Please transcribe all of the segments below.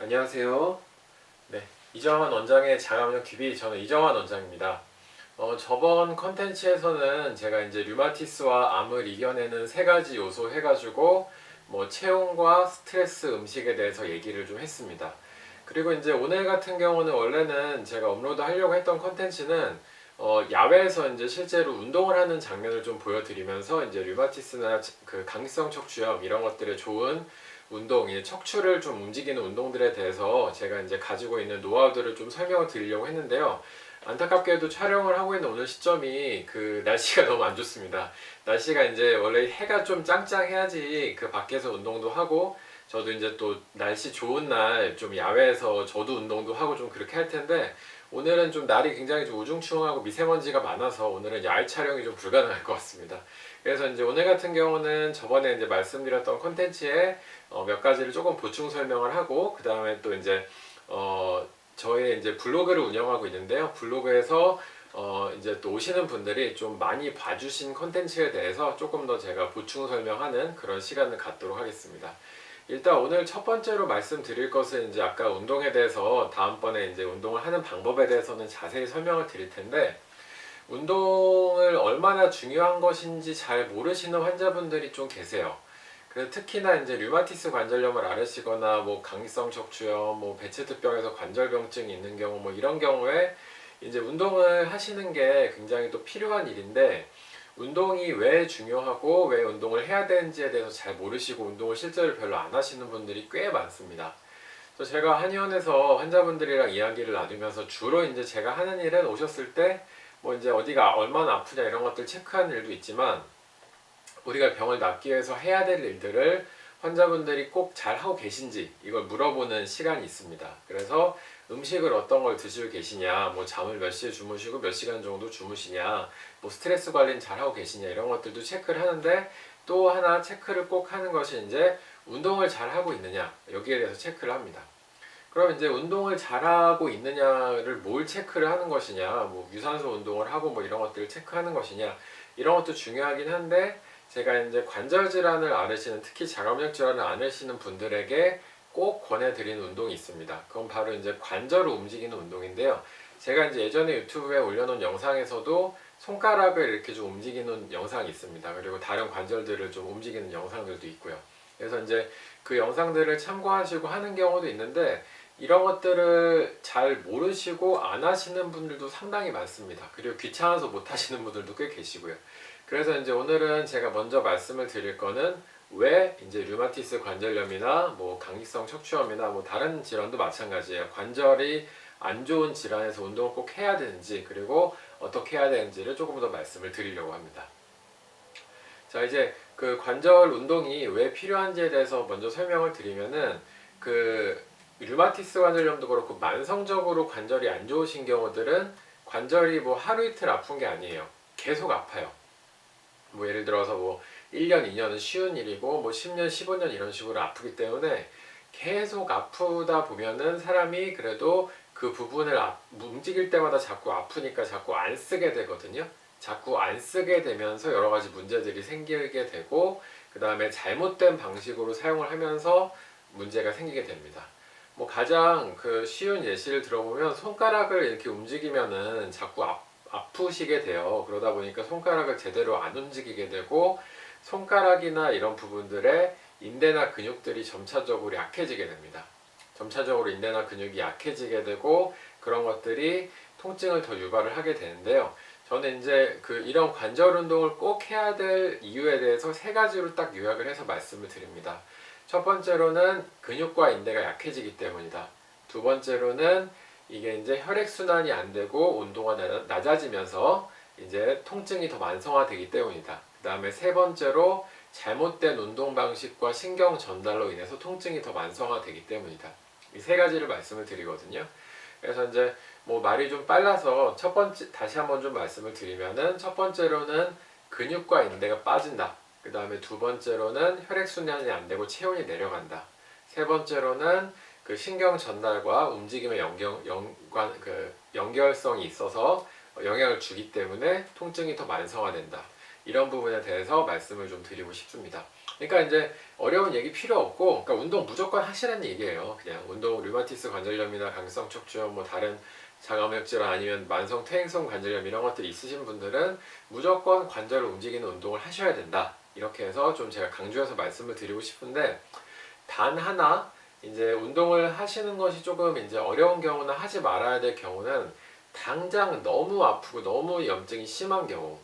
안녕하세요. 네, 이정환 원장의 장암력 TV, 저는 이정환 원장입니다. 저번 컨텐츠에서는 제가 이제 류마티스와 암을 이겨내는 세 가지 요소 해가지고 뭐 체온과 스트레스, 음식에 대해서 얘기를 좀 했습니다. 그리고 이제 오늘 같은 경우는 원래는 제가 업로드 하려고 했던 컨텐츠는 야외에서 이제 실제로 운동을 하는 장면을 좀 보여드리면서 이제 류마티스나 그 강성 척추염 이런 것들에 좋은 운동, 이 척추를 좀 움직이는 운동들에 대해서 제가 이제 가지고 있는 노하우들을 좀 설명을 드리려고 했는데요. 안타깝게도 촬영을 하고 있는 오늘 시점이 그 날씨가 너무 안 좋습니다. 날씨가 이제 원래 해가 좀 짱짱해야지 그 밖에서 운동도 하고 저도 이제 또 날씨 좋은 날 좀 야외에서 저도 운동도 하고 좀 그렇게 할 텐데 오늘은 좀 날이 굉장히 좀 우중충하고 미세먼지가 많아서 오늘은 야외 촬영이 좀 불가능할 것 같습니다. 그래서 이제 오늘 같은 경우는 저번에 이제 말씀드렸던 콘텐츠에 몇 가지를 조금 보충 설명을 하고 그 다음에 또 이제 저의 이제 블로그를 운영하고 있는데요. 블로그에서 이제 또 오시는 분들이 좀 많이 봐주신 콘텐츠에 대해서 조금 더 제가 보충 설명하는 그런 시간을 갖도록 하겠습니다. 일단 오늘 첫 번째로 말씀드릴 것은 이제 아까 운동에 대해서 다음번에 이제 운동을 하는 방법에 대해서는 자세히 설명을 드릴 텐데 운동을 얼마나 중요한 것인지 잘 모르시는 환자분들이 좀 계세요. 그래서 특히나 이제 류마티스 관절염을 앓으시거나 뭐 강성 척추염, 뭐 베체트병에서 관절병증이 있는 경우 뭐 이런 경우에 이제 운동을 하시는 게 굉장히 또 필요한 일인데 운동이 왜 중요하고 왜 운동을 해야 되는지에 대해서 잘 모르시고 운동을 실제로 별로 안 하시는 분들이 꽤 많습니다. 그래서 제가 한의원에서 환자분들이랑 이야기를 나누면서 주로 이제 제가 하는 일은 오셨을 때 뭐 이제 어디가 얼마나 아프냐 이런 것들 체크하는 일도 있지만 우리가 병을 낫기 위해서 해야 될 일들을 환자분들이 꼭 잘하고 계신지 이걸 물어보는 시간이 있습니다. 그래서 음식을 어떤 걸 드시고 계시냐, 뭐 잠을 몇 시에 주무시고 몇 시간 정도 주무시냐, 뭐 스트레스 관리는 잘하고 계시냐 이런 것들도 체크를 하는데 또 하나 체크를 꼭 하는 것이 이제 운동을 잘하고 있느냐 여기에 대해서 체크를 합니다. 그럼 이제 운동을 잘하고 있느냐를 뭘 체크를 하는 것이냐, 뭐 유산소 운동을 하고 뭐 이런 것들을 체크하는 것이냐 이런 것도 중요하긴 한데 제가 이제 관절 질환을 앓으시는 특히 장암력 질환을 앓으시는 분들에게 꼭 권해드리는 운동이 있습니다. 그건 바로 이제 관절을 움직이는 운동인데요. 제가 이제 예전에 유튜브에 올려놓은 영상에서도 손가락을 이렇게 좀 움직이는 영상이 있습니다. 그리고 다른 관절들을 좀 움직이는 영상들도 있고요. 그래서 이제 그 영상들을 참고하시고 하는 경우도 있는데 이런 것들을 잘 모르시고 안 하시는 분들도 상당히 많습니다. 그리고 귀찮아서 못 하시는 분들도 꽤 계시고요. 그래서 이제 오늘은 제가 먼저 말씀을 드릴 거는 왜 이제 류마티스 관절염이나 뭐 강기성 척추염이나 뭐 다른 질환도 마찬가지예요. 관절이 안 좋은 질환에서 운동을 꼭 해야 되는지 그리고 어떻게 해야 되는지를 조금 더 말씀을 드리려고 합니다. 자, 이제 그 관절 운동이 왜 필요한지에 대해서 먼저 설명을 드리면은 그 류마티스 관절염도 그렇고 만성적으로 관절이 안 좋으신 경우들은 관절이 뭐 하루 이틀 아픈 게 아니에요. 계속 아파요. 뭐 예를 들어서 뭐 1년, 2년은 쉬운 일이고 뭐 10년, 15년 이런 식으로 아프기 때문에 계속 아프다 보면은 사람이 그래도 그 부분을 움직일 때마다 자꾸 아프니까 자꾸 안 쓰게 되거든요. 자꾸 안 쓰게 되면서 여러 가지 문제들이 생기게 되고 그 다음에 잘못된 방식으로 사용을 하면서 문제가 생기게 됩니다. 뭐 가장 그 쉬운 예시를 들어보면 손가락을 이렇게 움직이면은 자꾸 아프시게 돼요. 그러다 보니까 손가락을 제대로 안 움직이게 되고 손가락이나 이런 부분들의 인대나 근육들이 점차적으로 약해지게 됩니다. 점차적으로 인대나 근육이 약해지게 되고 그런 것들이 통증을 더 유발을 하게 되는데요. 저는 이제 그 이런 관절 운동을 꼭 해야 될 이유에 대해서 세 가지로 딱 요약을 해서 말씀을 드립니다. 첫 번째로는 근육과 인대가 약해지기 때문이다. 두 번째로는 이게 이제 혈액순환이 안 되고 온도가 낮아지면서 이제 통증이 더 만성화되기 때문이다. 그 다음에 세 번째로 잘못된 운동 방식과 신경 전달로 인해서 통증이 더 만성화되기 때문이다. 이 세 가지를 말씀을 드리거든요. 그래서 이제 뭐 말이 좀 빨라서 첫 번째 다시 한번 좀 말씀을 드리면은 첫 번째로는 근육과 인대가 빠진다. 그 다음에 두 번째로는 혈액순환이 안 되고 체온이 내려간다. 세 번째로는 그 신경 전달과 움직임의 연결성이 있어서 영향을 주기 때문에 통증이 더 만성화된다. 이런 부분에 대해서 말씀을 좀 드리고 싶습니다. 그러니까 이제 어려운 얘기 필요 없고, 그러니까 운동 무조건 하시라는 얘기예요. 그냥 운동, 류마티스 관절염이나 강성 척추염, 뭐 다른 자가면역 질환 아니면 만성 퇴행성 관절염 이런 것들이 있으신 분들은 무조건 관절을 움직이는 운동을 하셔야 된다. 이렇게 해서 좀 제가 강조해서 말씀을 드리고 싶은데, 단 하나 이제 운동을 하시는 것이 조금 이제 어려운 경우나 하지 말아야 될 경우는 당장 너무 아프고 너무 염증이 심한 경우,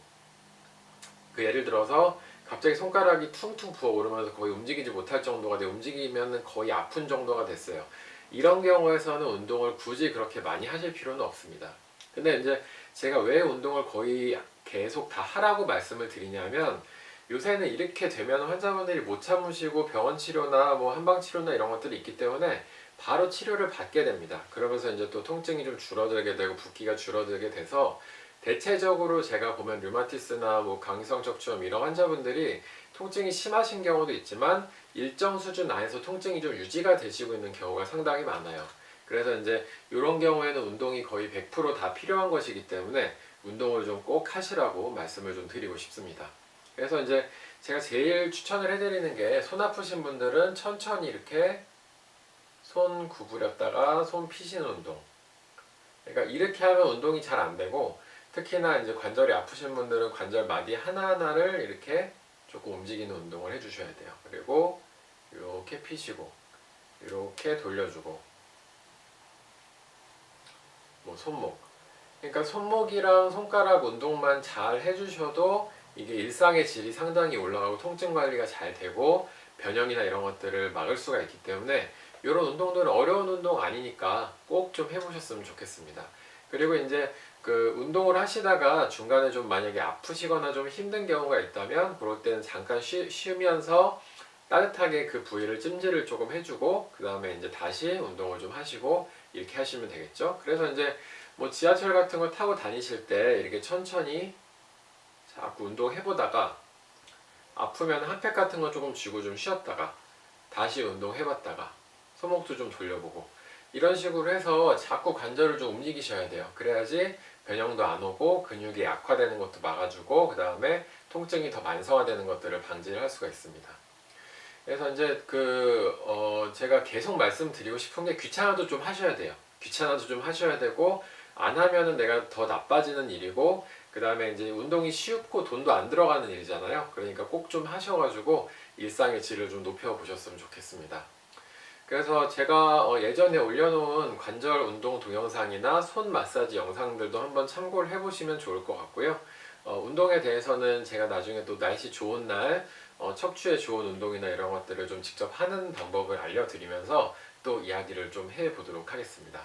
그 예를 들어서 갑자기 손가락이 퉁퉁 부어오르면서 거의 움직이지 못할 정도가 돼, 움직이면 거의 아픈 정도가 됐어요. 이런 경우에서는 운동을 굳이 그렇게 많이 하실 필요는 없습니다. 근데 이제 제가 왜 운동을 거의 계속 다 하라고 말씀을 드리냐면, 요새는 이렇게 되면 환자분들이 못 참으시고 병원 치료나 뭐 한방 치료나 이런 것들이 있기 때문에 바로 치료를 받게 됩니다. 그러면서 이제 또 통증이 좀 줄어들게 되고 붓기가 줄어들게 돼서, 대체적으로 제가 보면 류마티스나 뭐 강성 척추염 이런 환자분들이 통증이 심하신 경우도 있지만 일정 수준 안에서 통증이 좀 유지가 되시고 있는 경우가 상당히 많아요. 그래서 이제 이런 경우에는 운동이 거의 100%다 필요한 것이기 때문에 운동을 좀 꼭 하시라고 말씀을 좀 드리고 싶습니다. 그래서 이제 제가 제일 추천을 해드리는 게, 손 아프신 분들은 천천히 이렇게 손 구부렸다가 손 피시는 운동. 그러니까 이렇게 하면 운동이 잘 안 되고, 특히나 이제 관절이 아프신 분들은 관절 마디 하나하나를 이렇게 조금 움직이는 운동을 해주셔야 돼요. 그리고 이렇게 피시고, 이렇게 돌려주고, 뭐 손목. 그러니까 손목이랑 손가락 운동만 잘 해주셔도 이게 일상의 질이 상당히 올라가고 통증 관리가 잘 되고 변형이나 이런 것들을 막을 수가 있기 때문에, 이런 운동들은 어려운 운동 아니니까 꼭 좀 해보셨으면 좋겠습니다. 그리고 이제 그 운동을 하시다가 중간에 좀 만약에 아프시거나 좀 힘든 경우가 있다면, 그럴 때는 잠깐 쉬면서 따뜻하게 그 부위를 찜질을 조금 해주고, 그 다음에 이제 다시 운동을 좀 하시고 이렇게 하시면 되겠죠. 그래서 이제 뭐 지하철 같은 거 타고 다니실 때 이렇게 천천히 자꾸 운동해보다가 아프면 핫팩 같은 거 조금 쥐고 좀 쉬었다가 다시 운동해봤다가 손목도 좀 돌려보고, 이런 식으로 해서 자꾸 관절을 좀 움직이셔야 돼요. 그래야지 변형도 안 오고 근육이 약화되는 것도 막아주고, 그 다음에 통증이 더 만성화되는 것들을 방지를 할 수가 있습니다. 그래서 이제 제가 계속 말씀드리고 싶은 게, 귀찮아도 좀 하셔야 돼요. 귀찮아도 좀 하셔야 되고, 안 하면은 내가 더 나빠지는 일이고, 그 다음에 이제 운동이 쉽고 돈도 안 들어가는 일이잖아요. 그러니까 꼭 좀 하셔가지고 일상의 질을 좀 높여보셨으면 좋겠습니다. 그래서 제가 예전에 올려놓은 관절 운동 동영상이나 손 마사지 영상들도 한번 참고를 해보시면 좋을 것 같고요. 운동에 대해서는 제가 나중에 또 날씨 좋은 날 척추에 좋은 운동이나 이런 것들을 좀 직접 하는 방법을 알려드리면서 또 이야기를 좀 해보도록 하겠습니다.